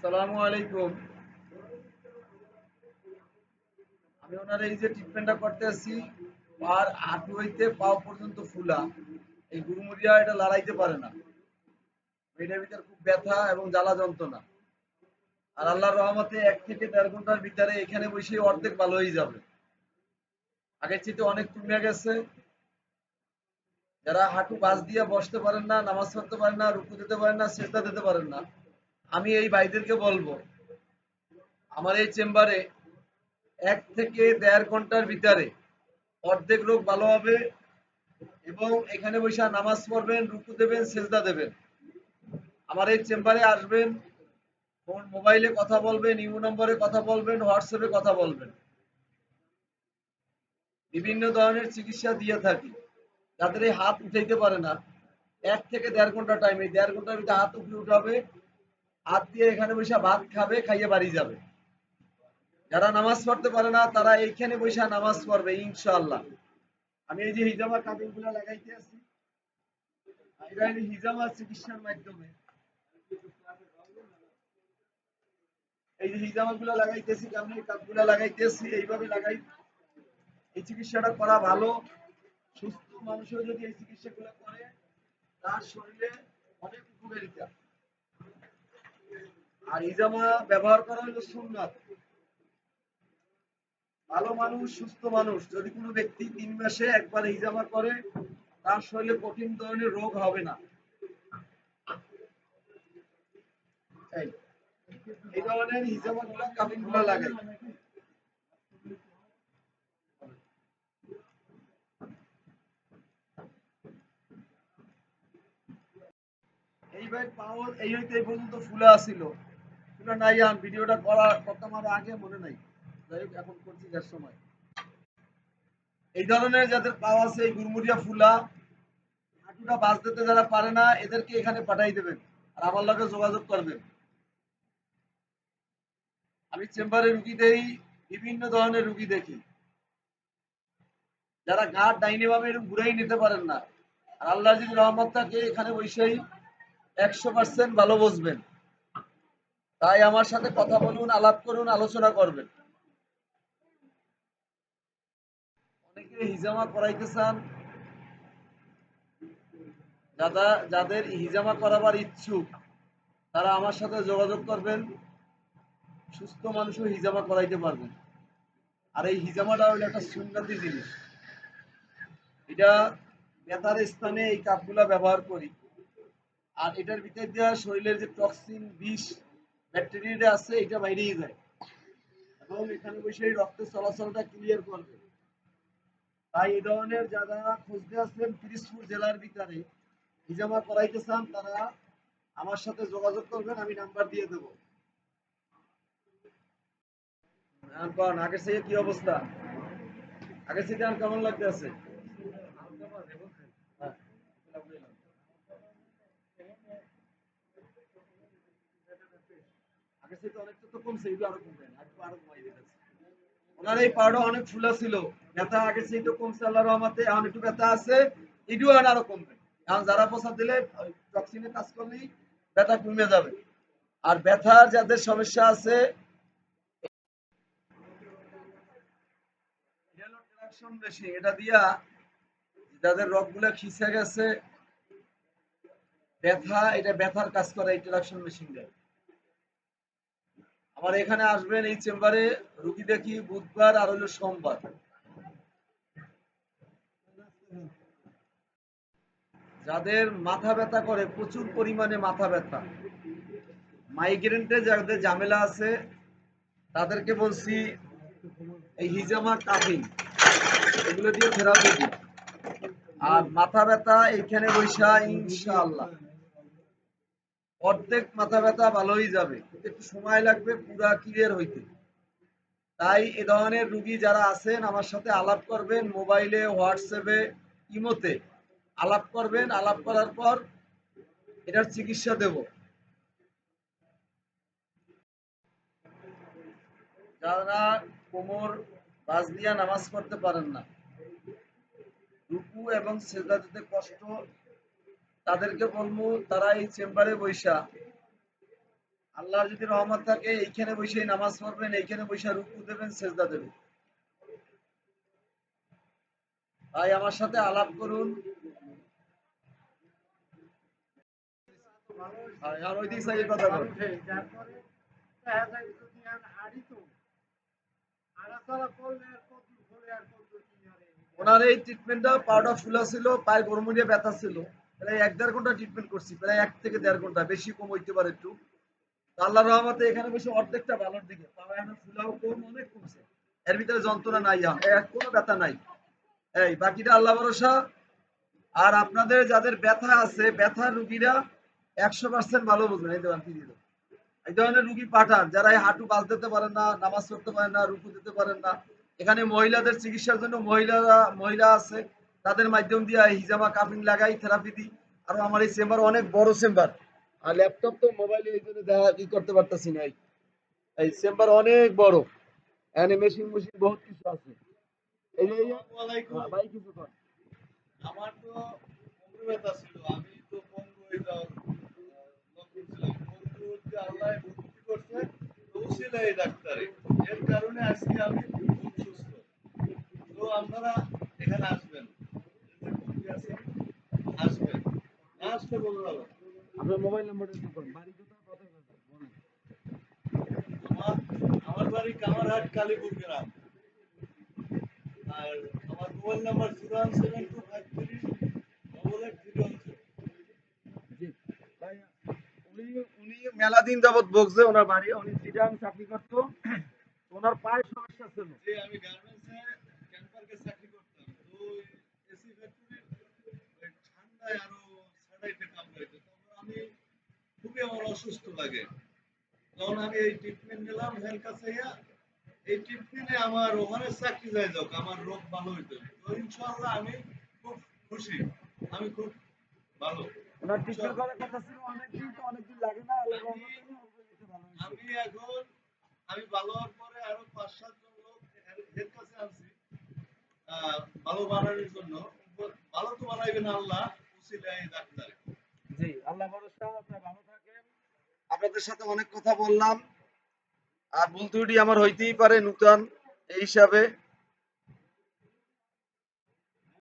আসসালামু আলাইকুম। আমি ওনার এই যে ট্রিটমেন্টটা করতেছি, আর হাঁটু হইতে পাও পর্যন্ত ফুলা, এই গুরুমুড়িয়া এটা লড়াইতে পারে না। এটার ভিতর খুব ব্যথা এবং জ্বালা যন্ত্রণা। আর আল্লাহর রহমতে 1 থেকে 1.5 ঘন্টার ভিতরে এখানে বসে অর্ধেক ভালো হয়ে যাবে। আগের চেয়ে অনেক কমে গেছে। যারা হাঁটু বাস দিয়ে বসতে পারেন না, নামাজ পড়তে পারেন না, রুকু দিতে পারেন না, সেজদা দিতে পারেন না, আমি এই ভাইদেরকে বলবো আমার এই চেম্বারে 1 থেকে 1.5 ঘন্টার ভিতরে অর্ধেক রোগ ভালো হবে। এবং এখানে বসে নামাজ পড়বেন, রুকু দেবেন, সেজদা দেবেন। আমার এই চেম্বারে আসবেন, ফোন মোবাইলে কথা বলবেন, ইমো নম্বরে কথা বলবেন, হোয়াটসঅ্যাপে কথা বলবেন। বিভিন্ন ধরনের চিকিৎসা দিয়ে থাকি। যাদের এই হাত উঠাইতে পারে না, 1 থেকে 1.5 ঘন্টা টাইম, এই 1.5 ঘন্টার ভিতরে হাত উপরে উঠাবে, হাত দিয়ে এখানে বসে ভাত খাবে, খাইয়ে বাড়ি যাবে। যারা নামাজ পড়তে পারে না তারা এইখানে বসে নামাজ পড়বে ইনশাআল্লাহ। আমি এই যে হিজামা কাপড় গুলা লাগাইতে আছি, এটা হলো হিজামা চিকিৎসার মাধ্যমে। এই যে হিজামা গুলা লাগাইতেছি, আমি কাপগুলা লাগাইতেছি, এইভাবে লাগাই। এই চিকিৎসাটা করা ভালো। সুস্থ মানুষও যদি এই চিকিৎসাগুলো করে, তার শরীরে অনেক উপকারিতা। আর হিজামা ব্যবহার করা হলো সুন্নাত। ভালো মানুষ, সুস্থ মানুষ যদি কোনো ব্যক্তি 3 মাসে একবার হিজামা করে, তার শরীরে কঠিন ধরনের রোগ হবে না। এই এই ধরনের হিজামা গুলা কাবিন গুলা লাগাই। এইবার পাওয়ার এই হইতে এই পর্যন্ত ফুলা ছিল, ফুলা নাই। আর ভিডিওটা করা করতাম আরো আগে, মনে নাই। যাই হোক, এখন করছি যার সময়। এই ধরনের যাদের পাওয়া আছে, এই গুড়মুড়িয়া ফুলা, হাঁটুটা বাঁচ দিতে যারা পারে না, এদেরকে এখানে পাঠাই দেবেন আর আমার লগে যোগাযোগ করবেন। আমি চেম্বারে রুগী দেই, বিভিন্ন ধরনের রুগী দেখি। যারা ঘাট ডাইনে বামে এরকম ঘুরেই নিতে পারেন না, আর আল্লাহ যদি রহমত থাকে, এখানে বসেই 100% ভালো বসবেন। তাই আমার সাথে কথা বলুন, আলাপ করুন, আলোচনা করবেন। অনেকে হিজামা করাইতে চান, যাদের হিজামা করাবার ইচ্ছুক, তারা আমার সাথে যোগাযোগ করবেন। সুস্থ মানুষও হিজামা করাইতে পারবেন। আর এই হিজামাটা হলো একটা সুন্নতি জিনিস। এটা ব্যথার স্থানে এই কাপগুলা ব্যবহার করি। আর এটার ভিতর দিয়ে শরীরের যে টক্সিন, বিষ, ব্যাকটেরিয়াটা আছে, এটা বাইরেই যায় এবং এখানে বসে রক্তের চলাচলটা ক্লিয়ার করবে। তাই এই ধরনের যারা খুঁজতে আসবেন পিরিজপুর জেলার ভিতরে হিজামা করাইতে চান, তারা আমার সাথে যোগাযোগ করবেন, আমি নাম্বার দিয়ে দেবো। আগের থেকে কি অবস্থা? আগের থেকে আর কেমন লাগতে আছে? আগের থেকে অনেকটা তো কমছে, এগুলো আরো কমবে না, আরো কমাই দিতেছে। ওনার এই পাউডার অনেক ফুলা ছিল, ব্যথা আগের থেকে তো কমছে আল্লাহর রহমতে, এখন একটু ব্যথা আছে, এটিও আরো কমবে। এখন যারা প্রসাদ দিলে টক্সিনে কাজ করলেই ব্যথা কমে যাবে। আর ব্যথার যাদের সমস্যা আছে, এটা হলো ট্রাকশন মেশিন। এটা দিয়া যাদের রগগুলা খিসে গেছে, ব্যথা, এটা ব্যথার কাজ করে এই ট্রাকশন মেশিন দিয়ে। আমার এখানে আসবেন এই চেম্বারে, রুগী দেখি বুধবার আর হলো সোমবার। যাদের মাথা ব্যথা করে, প্রচুর পরিমাণে মাথা ব্যথা, মাইগ্রেন্টে যাদের ঝামেলা আছে, তাদেরকে বলছি এই হিজামা কাফিং, এগুলো দিয়ে থেরাপি দিই। আর মাথা ব্যথা এইখানে বৈশা ইনশাআল্লাহ অর্ধেক মাথা ব্যথা ভালো হয়ে যাবে, একটু সময় লাগবে পুরা ক্লিয়ার হইতে। তাই এ ধরনের রুগী যারা আছেন, আমার সাথে আলাপ করবেন, মোবাইলে, হোয়াটসঅ্যাপে, ইমোতে আলাপ করবেন। আলাপ করার পর এটার চিকিৎসা দেব। যারা কোমর বাজ দিয়া নামাজ পড়তে পারেন না, রুকু এবং সেজদা দিতে কষ্ট, তাদেরকে বলবো তারা এই চেম্বারে বৈশা আল্লাহর যদি রহমত থাকে এইখানে বসে নামাজ পড়বেন, এইখানে বসে রুকু দেবেন, সেজদা দেবেন। তাই আমার সাথে আলাপ করুন। আর ওই দিক থেকে কথা বলুন। ওনার এই ট্রিটমেন্টটা পাউডার ফুলা ছিল, পায়ে গরমুড়িয়ে ব্যথা ছিল। প্রায় ১-১.৫ ঘন্টা ট্রিটমেন্ট করছি, প্রায় ১ থেকে ১.৫ ঘন্টা, বেশি কম হইতে পারে একটু। তো আল্লাহর রহমতে এখানে বসে অর্ধেকটা ভালোর দিকে, পা এখন ফুলাও কম, অনেক কমছে। এর ভিতরে যন্ত্রণা নাই, কোনো ব্যথা নাই। এই বাকিটা আল্লাহ ভরসা। আর আপনাদের যাদের ব্যথা আছে, ব্যথা রুগীরা ১০০% ভালো বুঝবেন। এই দেবেন দিয়ে দেবেন। এই ধরনের রুগী পাঠান যারা এই হাঁটু বাজ দিতে পারেন না, নামাজ পড়তে পারেন না, রুকু দিতে পারেন না। এখানে মহিলাদের চিকিৎসার জন্য মহিলা আছে, তাদের মাধ্যম দিয়ে হিজামা কাফিং লাগাই থেরাপি দিই। আর আমার এই চেম্বার অনেক বড় চেম্বার, আর ল্যাপটপ তো মোবাইলে এই জন্য দেখা ই করতে পারতেছি না। এই চেম্বার অনেক বড়, এখানে মেশিন মেশিন বহুত কিছু আছে। এই যে ভাই কিছু কর। আমার তো কোমরে ব্যথা ছিল, আমি তো পঙ্গু হয়ে যাওয়ার লক্ষণ ছিল। পঙ্গু যে আল্লাহ মুক্তি করছে, তো ছিল এই ডাক্তারে। এর কারণে আজকে আমি খুব সুস্থ। তো আপনারা এখানে আসবেন, আসবেন, না আসতে বলবো না। আপনার মোবাইল নাম্বারটা একটু বলুন, বাড়ি কোথায়, কোথায় বলেন। আমার আমার বাড়ি কামারহাট, কালীপুর গ্রাম। আর আমার মোবাইল নাম্বার 01725383017। জি ভাই, উনি উনি মেলা দিন যাবত বকছে, ওনার বাড়ি, উনি চিটাগাং চাকরি করতো, ওনার পায়ের সমস্যা ছিল। যে আমি গার্মেন্টসে ক্যাম্পারকে চাকরি করতাম, তো এসি ফ্যাক্টরি ঠান্ডায় আরো ছাড়াইতে কাম হইতো, তখন আমি খুবই আমার অসুস্থ লাগে। তখন আমি এই ট্রিটমেন্ট নিলাম এর কাছে, এই ট্রিটমেন্টে আমার ওখানে চাকরি যায় যাক, আমার রোগ ভালো হইতো। তো ইনশাআল্লাহ আমি খুব খুশি, আমি খুব ভালো। ওনার ট্রিটমেন্ট করার কথা ছিল অনেকদিন, তো অনেকদিন লাগে না। আমি এখন আমি ভালো হওয়ার পরে আরো ৫-৭ জন লোক এর কাছে আনছি ভালো বানানোর জন্য। ভালো তো বানাইবে না আল্লাহ, উসিলায় ডাক্তার। জি, আল্লাহ ভরসা। আপনারা ভালো থাকেন। আপনাদের সাথে অনেক কথা বললাম, আর ভুল ত্রুটি আমার হইতেই পারে নূতন এই হিসাবে।